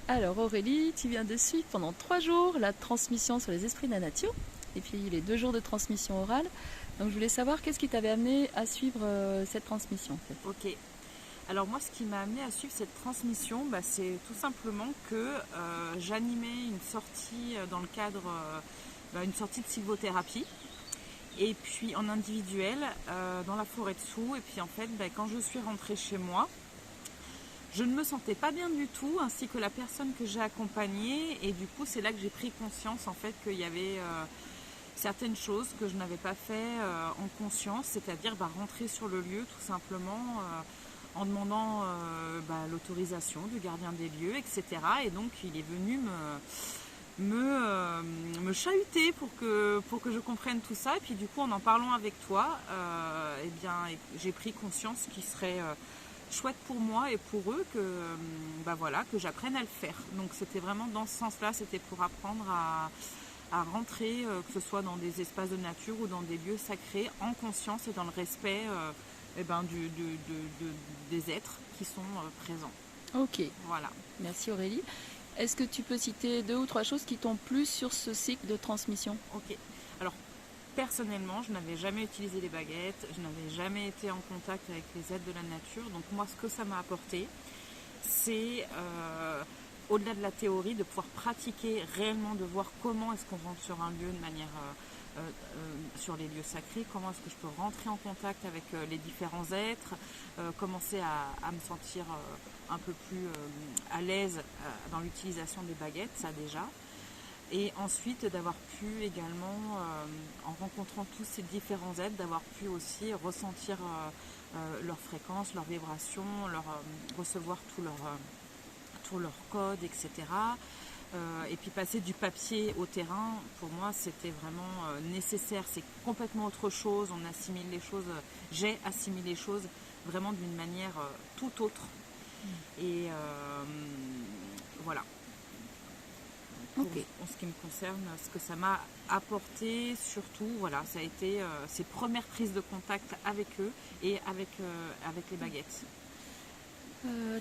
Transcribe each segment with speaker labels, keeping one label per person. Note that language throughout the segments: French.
Speaker 1: Alors Aurélie, tu viens de suivre pendant 3 jours la transmission sur les esprits de la nature et puis les 2 jours de transmission orale. Donc je voulais savoir qu'est-ce qui t'avait amené à suivre cette transmission en fait.
Speaker 2: Ok. Alors moi, ce qui m'a amené à suivre cette transmission, c'est tout simplement que j'animais une sortie dans le cadre, une sortie de sylvothérapie. Et puis en individuel, dans la forêt de Soux. Et puis en fait, quand je suis rentrée chez moi, je ne me sentais pas bien du tout, ainsi que la personne que j'ai accompagnée. Et du coup, c'est là que j'ai pris conscience en fait qu'il y avait certaines choses que je n'avais pas fait en conscience, c'est-à-dire rentrer sur le lieu tout simplement en demandant l'autorisation du gardien des lieux, etc. Et donc il est venu me chahuter pour que je comprenne tout ça. Et puis du coup, en parlant avec toi, j'ai pris conscience qu'il serait chouette pour moi et pour eux que j'apprenne à le faire. Donc c'était vraiment dans ce sens-là, c'était pour apprendre à rentrer, que ce soit dans des espaces de nature ou dans des lieux sacrés, en conscience et dans le respect des êtres qui sont présents.
Speaker 1: Ok,
Speaker 2: Voilà.
Speaker 1: merci Aurélie. Est-ce que tu peux citer 2 ou 3 choses qui t'ont plu sur ce cycle de transmission?
Speaker 2: Ok. Alors, personnellement, je n'avais jamais utilisé les baguettes, je n'avais jamais été en contact avec les êtres de la nature. Donc moi, ce que ça m'a apporté, c'est, au-delà de la théorie, de pouvoir pratiquer réellement, de voir comment est-ce qu'on rentre sur un lieu de manière... sur les lieux sacrés, comment est-ce que je peux rentrer en contact avec les différents êtres, commencer à me sentir un peu plus à l'aise dans l'utilisation des baguettes, ça déjà. Et ensuite d'avoir pu également, en rencontrant tous ces différents êtres, d'avoir pu aussi ressentir leur fréquence, leur vibration, recevoir tout leur code, etc. Et puis passer du papier au terrain, pour moi, c'était vraiment nécessaire. C'est complètement autre chose. On assimile les choses. J'ai assimilé les choses vraiment d'une manière tout autre. Et voilà.
Speaker 1: Ok.
Speaker 2: En ce qui me concerne, ce que ça m'a apporté, surtout, voilà, ça a été ces premières prises de contact avec eux et avec les baguettes.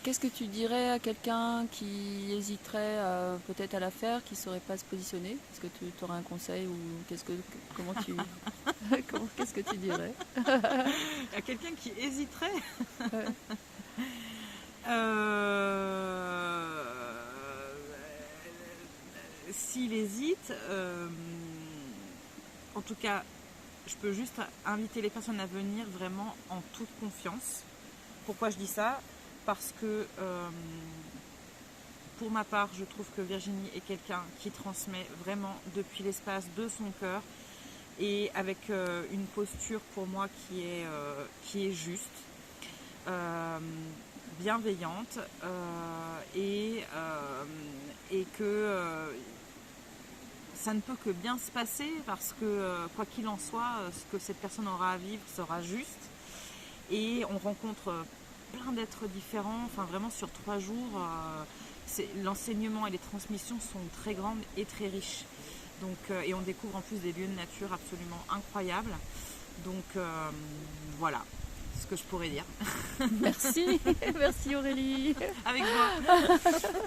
Speaker 1: Qu'est-ce que tu dirais à quelqu'un qui hésiterait peut-être à la faire, qui ne saurait pas se positionner? Est-ce que tu aurais un conseil ou comment tu qu'est-ce que tu dirais?
Speaker 2: À quelqu'un qui hésiterait,
Speaker 1: Ouais.
Speaker 2: s'il hésite, en tout cas, je peux juste inviter les personnes à venir vraiment en toute confiance. Pourquoi je dis ça? Parce que pour ma part, je trouve que Virginie est quelqu'un qui transmet vraiment depuis l'espace de son cœur et avec une posture pour moi qui est juste, bienveillante et que ça ne peut que bien se passer parce que quoi qu'il en soit, ce que cette personne aura à vivre sera juste et on rencontre plein d'êtres différents, enfin vraiment sur 3 jours, l'enseignement et les transmissions sont très grandes et très riches. Donc, et on découvre en plus des lieux de nature absolument incroyables. Donc voilà ce que je pourrais dire.
Speaker 1: Merci, merci Aurélie.
Speaker 2: Avec joie.